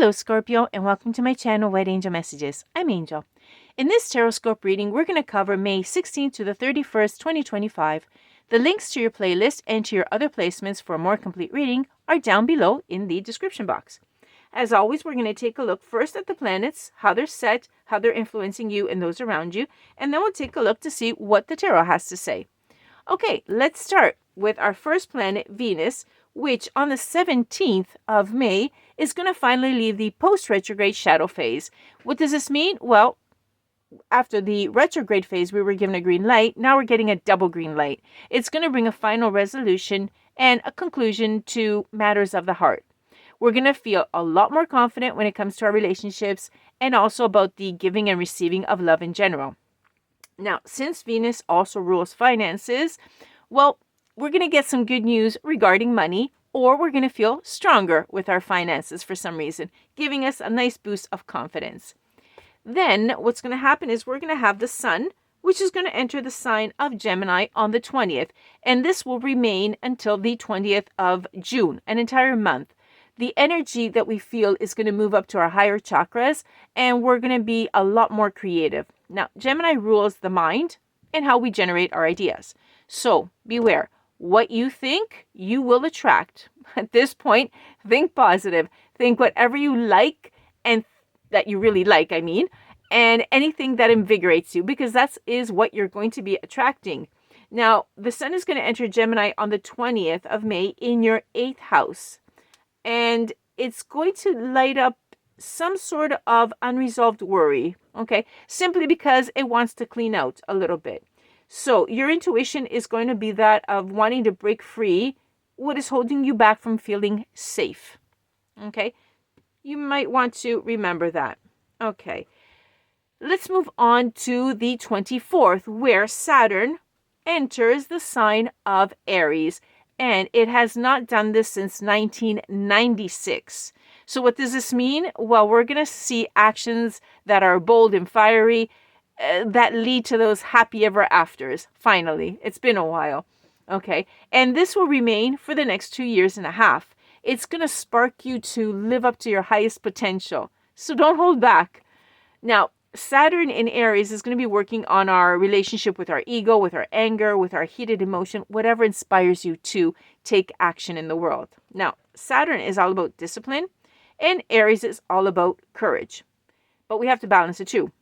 Hello Scorpio, and welcome to my channel White Angel Messages. I'm Angel. In this TarotScope reading, we're going to cover May 16th to the 31st, 2025. The links to your playlist and to your other placements for a more complete reading are down below in the description box. As always, we're going to take a look first at the planets, how they're set, how they're influencing you and those around you, and then we'll take a look to see what the tarot has to say. Okay, let's start with our first planet, Venus, which on the 17th of May is going to finally leave the post-retrograde shadow phase. What does this mean? Well, after the retrograde phase, we were given a green light. Now we're getting a double green light. It's going to bring a final resolution and a conclusion to matters of the heart. We're going to feel a lot more confident when it comes to our relationships and also about the giving and receiving of love in general. Now, since Venus also rules finances, well, we're going to get some good news regarding money, or we're going to feel stronger with our finances for some reason, giving us a nice boost of confidence. Then what's going to happen is we're going to have the sun, which is going to enter the sign of Gemini on the 20th, and this will remain until the 20th of June, an entire month. The energy that we feel is going to move up to our higher chakras, and we're going to be a lot more creative. Now, Gemini rules the mind and how we generate our ideas. So beware. What you think, you will attract. At this point, think positive. Think whatever you like and that you really like, and anything that invigorates you, because that is what you're going to be attracting. Now, the sun is going to enter Gemini on the 20th of May in your 8th house. And it's going to light up some sort of unresolved worry, okay? Simply because it wants to clean out a little bit. So your intuition is going to be that of wanting to break free what is holding you back from feeling safe, okay? You might want to remember that. Okay, let's move on to the 24th, where Saturn enters the sign of Aries. And it has not done this since 1996. So what does this mean? Well, we're going to see actions that are bold and fiery that lead to those happy ever afters. Finally, it's been a while. Okay, and this will remain for the next 2.5 years. It's going to spark you to live up to your highest potential. So don't hold back. Now, Saturn in Aries is going to be working on our relationship with our ego, with our anger, with our heated emotion, whatever inspires you to take action in the world. Now, Saturn is all about discipline, and Aries is all about courage. But we have to balance the two.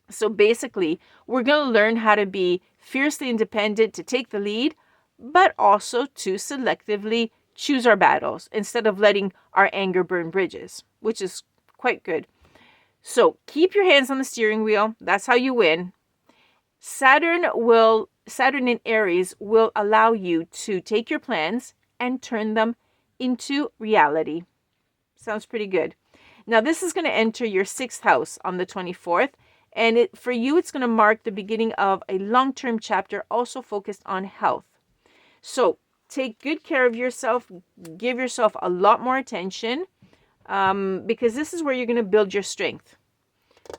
So basically, we're going to learn how to be fiercely independent, to take the lead, but also to selectively choose our battles instead of letting our anger burn bridges, which is quite good. So keep your hands on the steering wheel. That's how you win. Saturn in Aries will allow you to take your plans and turn them into reality. Sounds pretty good. Now, this is going to enter your 6th house on the 24th. And for you, it's going to mark the beginning of a long-term chapter also focused on health. So take good care of yourself. Give yourself a lot more attention because this is where you're going to build your strength.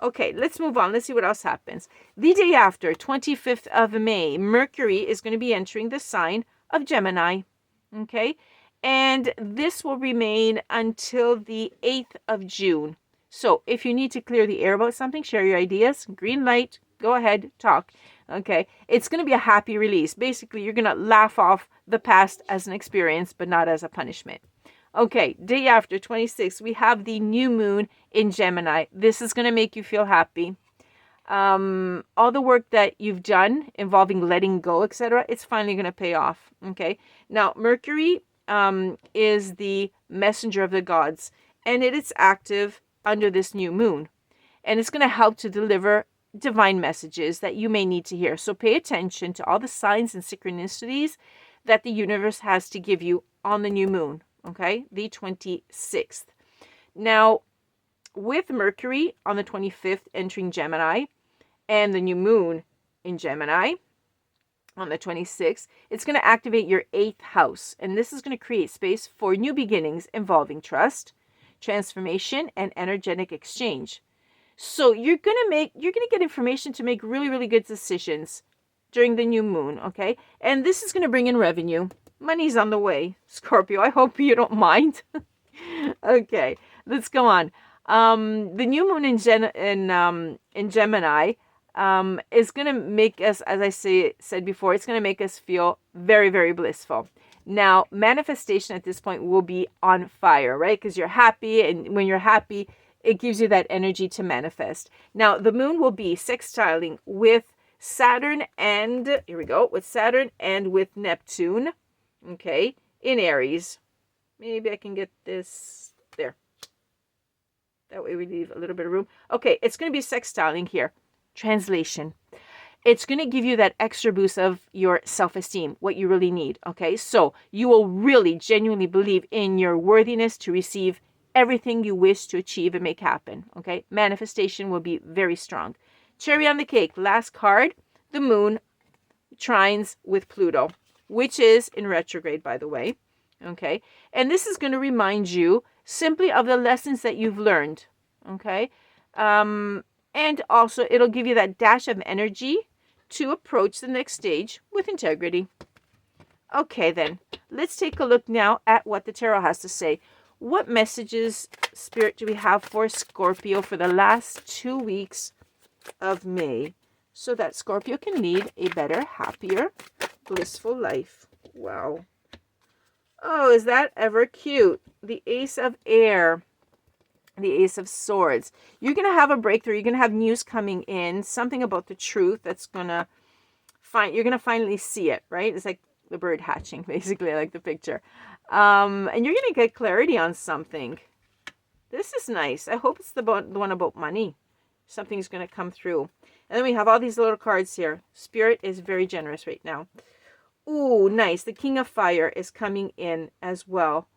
Okay, let's move on. Let's see what else happens. The day after, 25th of May, Mercury is going to be entering the sign of Gemini. Okay, and this will remain until the 8th of June. So if you need to clear the air about something, share your ideas, green light, go ahead, talk. Okay, it's going to be a happy release. Basically, you're going to laugh off the past as an experience, but not as a punishment. Okay, day after, 26th, we have the new moon in Gemini. This is going to make you feel happy. All the work that you've done involving letting go, etc., it's finally going to pay off. Okay, now Mercury is the messenger of the gods, and it is active under this new moon, and it's going to help to deliver divine messages that you may need to hear. So pay attention to all the signs and synchronicities that the universe has to give you on the new moon, okay, the 26th. Now, with Mercury on the 25th entering Gemini and the new moon in Gemini on the 26th, it's going to activate your 8th house, and this is going to create space for new beginnings involving trust, transformation, and energetic exchange. So you're going to get information to make really, really good decisions during the new moon, okay? And this is going to bring in revenue. Money's on the way, Scorpio. I hope you don't mind. Okay. Let's go on. The new moon in Gemini is going to make us, as I said before, it's going to make us feel very, very blissful. Now, manifestation at this point will be on fire, right? Because you're happy, and when you're happy, it gives you that energy to manifest. Now, the moon will be sextiling with Saturn and, here we go, with Saturn and with Neptune, okay, in Aries. Maybe I can get this there. That way we leave a little bit of room. Okay, it's going to be sextiling here. Translation. It's going to give you that extra boost of your self-esteem, what you really need, okay? So you will really genuinely believe in your worthiness to receive everything you wish to achieve and make happen, okay? Manifestation will be very strong. Cherry on the cake, last card, the moon trines with Pluto, which is in retrograde, by the way, okay? And this is going to remind you simply of the lessons that you've learned, okay? And also, it'll give you that dash of energy to approach the next stage with integrity. Okay, then, let's take a look now at what the tarot has to say. What messages, Spirit, do we have for Scorpio for the last 2 weeks of May so that Scorpio can lead a better, happier, blissful life? Wow. Oh, is that ever cute? The Ace of Air. The Ace of Swords. You're going to have a breakthrough. You're going to have news coming in. Something about the truth that's going to you're going to finally see it, right? It's like the bird hatching, basically, like the picture. And you're going to get clarity on something. This is nice. I hope it's the one about money. Something's going to come through. And then we have all these little cards here. Spirit is very generous right now. Ooh, nice. The King of Fire is coming in as well.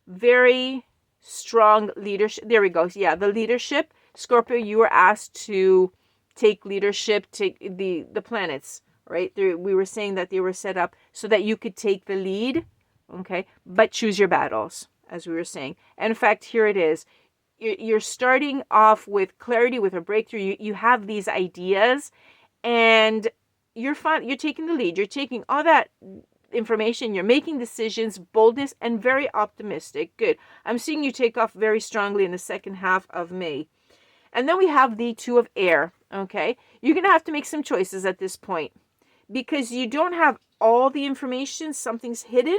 Very strong leadership. There we go. Yeah, the leadership. Scorpio, you were asked to take leadership, take the planets, right? We were saying that they were set up so that you could take the lead, okay? But choose your battles, as we were saying. And in fact, here it is. You're starting off with clarity, with a breakthrough. You have these ideas, and you're taking the lead. You're taking all that information, you're making decisions, boldness, and very optimistic. Good. I'm seeing you take off very strongly in the second half of May. And then we have the Two of Air, okay? You're going to have to make some choices at this point because you don't have all the information. Something's hidden,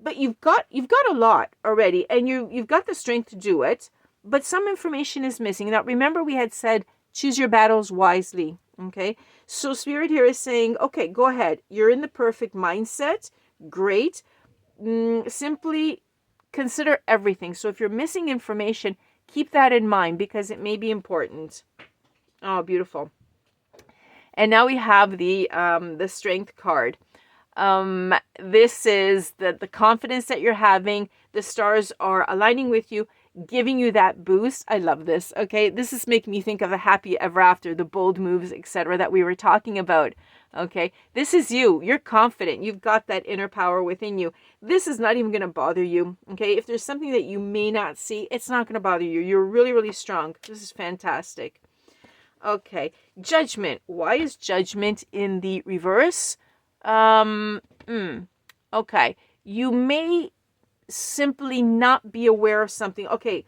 but you've got a lot already, and you've got the strength to do it, but some information is missing. Now, remember we had said choose your battles wisely. Okay, so Spirit here is saying, okay, go ahead. You're in the perfect mindset. Great. Simply consider everything. So if you're missing information, keep that in mind because it may be important. Oh, beautiful. And now we have the Strength card. This is the confidence that you're having. The stars are aligning with you, giving you that boost. I love this. Okay, this is making me think of the happy ever after, the bold moves, etc. that we were talking about. Okay, this is you. You're confident. You've got that inner power within you. This is not even going to bother you. Okay, if there's something that you may not see, it's not going to bother you. You're really, really strong. This is fantastic. Okay, Judgment. Why is Judgment in the reverse? Okay, you may simply not be aware of something. Okay,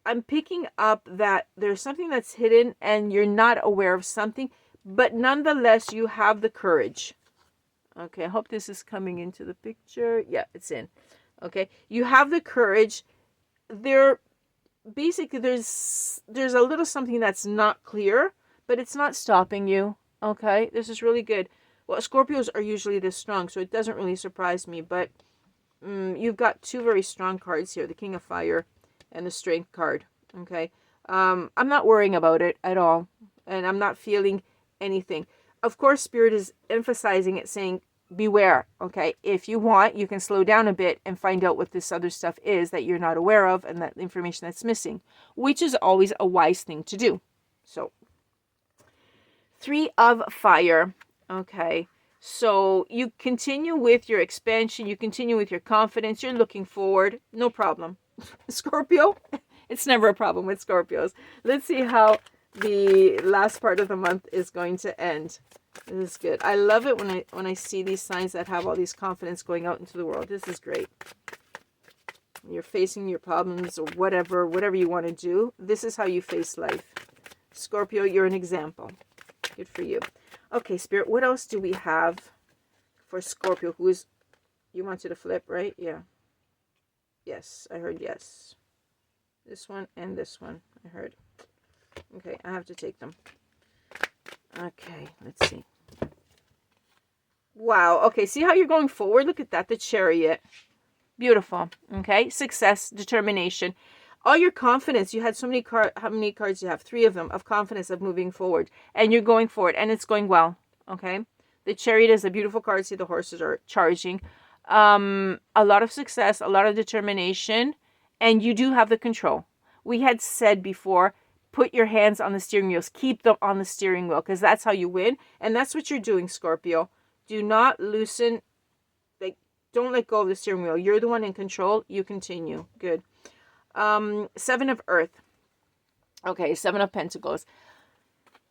I'm picking up that there's something that's hidden and you're not aware of something, but nonetheless you have the courage. Okay, I hope this is coming into the picture. Yeah, it's in. Okay, you have the courage. Basically there's a little something that's not clear, but it's not stopping you. Okay, this is really good. Well, Scorpios are usually this strong, so it doesn't really surprise me, but you've got two very strong cards here, the King of Fire and the Strength card, okay? I'm not worrying about it at all, and I'm not feeling anything. Of course, Spirit is emphasizing it, saying, beware, okay? If you want, you can slow down a bit and find out what this other stuff is that you're not aware of and that information that's missing, which is always a wise thing to do. So, Three of Fire, okay? So you continue with your expansion, you continue with your confidence, you're looking forward, no problem. Scorpio, it's never a problem with Scorpios. Let's see how the last part of the month is going to end. This is good. I love it when I see these signs that have all these confidence going out into the world. This is great. you're facing your problems or whatever you want to do. This is how you face life. Scorpio, you're an example. Good for you. Okay, Spirit, what else do we have for Scorpio? You wanted to flip, right? Yeah. Yes, I heard yes. This one and this one, I heard. Okay, I have to take them. Okay, let's see. Wow, okay, see how you're going forward? Look at that, the Chariot. Beautiful, okay? Success, determination. All your confidence, you had so many cards, how many cards do you have? 3 of them, of confidence of moving forward. And you're going forward, and it's going well, okay? The Chariot is a beautiful card. See, the horses are charging. A lot of success, a lot of determination, and you do have the control. We had said before, put your hands on the steering wheels. Keep them on the steering wheel, because that's how you win. And that's what you're doing, Scorpio. Do not loosen, don't let go of the steering wheel. You're the one in control. You continue. Good. 7 of Earth. Okay, 7 of Pentacles.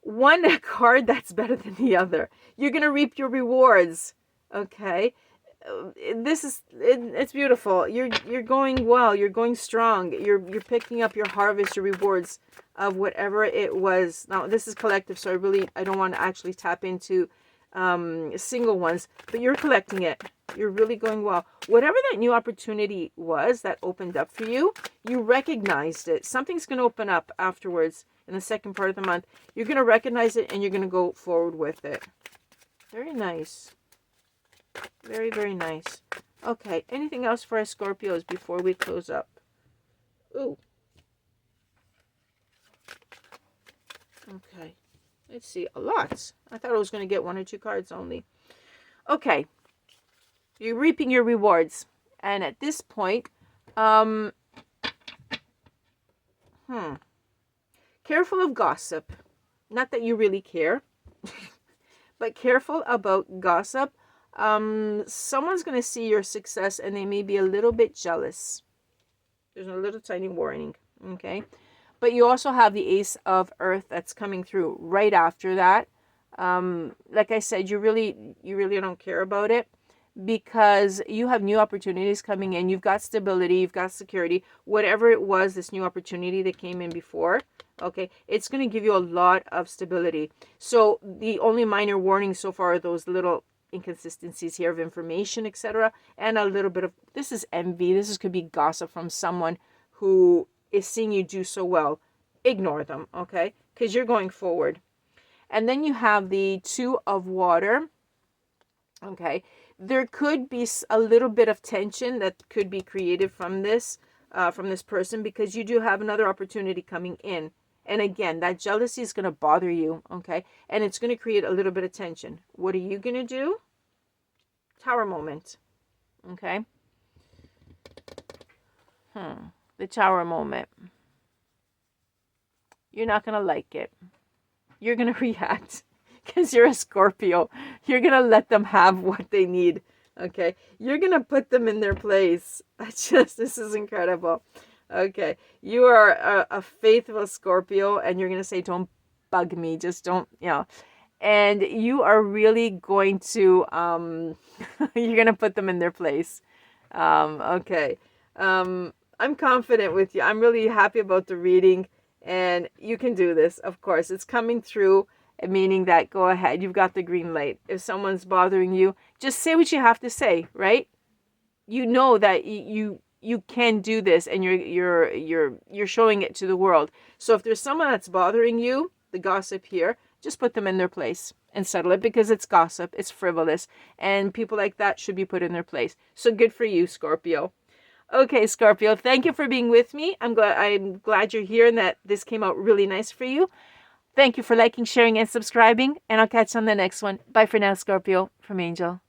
One card that's better than the other. You're going to reap your rewards. Okay. It's beautiful. You're going well. You're going strong. You're picking up your harvest, your rewards of whatever it was. Now, this is collective, so I don't want to actually tap into single ones, but you're collecting it. You're really going well. Whatever that new opportunity was that opened up for you, you recognized it. Something's going to open up afterwards in the second part of the month. You're going to recognize it and you're going to go forward with it. Very nice. Very, very nice. Okay, anything else for our Scorpios before we close up? Ooh. Okay. Let's see. A lot. I thought I was going to get 1 or 2 cards only. Okay. You're reaping your rewards. And at this point, careful of gossip. Not that you really care, but careful about gossip. Someone's going to see your success and they may be a little bit jealous. There's a little tiny warning. Okay. But you also have the Ace of Earth that's coming through right after that. Like I said, you really don't care about it because you have new opportunities coming in. You've got stability, you've got security. Whatever it was, this new opportunity that came in before, okay, it's going to give you a lot of stability. So the only minor warnings so far are those little inconsistencies here of information, etc. And a little bit of, this is envy. Could be gossip from someone who is seeing you do so well. Ignore them, okay? Because you're going forward. And then you have the 2 of Water. Okay. There could be a little bit of tension that could be created from this person because you do have another opportunity coming in. And again, that jealousy is going to bother you, okay? And it's going to create a little bit of tension. What are you going to do? Tower moment, okay? The Tower moment. You're not going to like it. You're going to react because you're a Scorpio. You're going to let them have what they need, okay? You're going to put them in their place. This is incredible. Okay, you are a faithful Scorpio, and you're going to say, don't bug me, just don't, and you are really going to, you're going to put them in their place. Okay, I'm confident with you. I'm really happy about the reading, and you can do this, of course. It's coming through, meaning that go ahead. You've got the green light. If someone's bothering you, just say what you have to say, right? You know that you can do this, and you're showing it to the world. So if there's someone that's bothering you, the gossip here, just put them in their place and settle it because it's gossip, it's frivolous, and people like that should be put in their place. So good for you, Scorpio. Okay, Scorpio, thank you for being with me. I'm glad you're here and that this came out really nice for you. Thank you for liking, sharing, and subscribing, and I'll catch you on the next one. Bye for now, Scorpio, from Angel.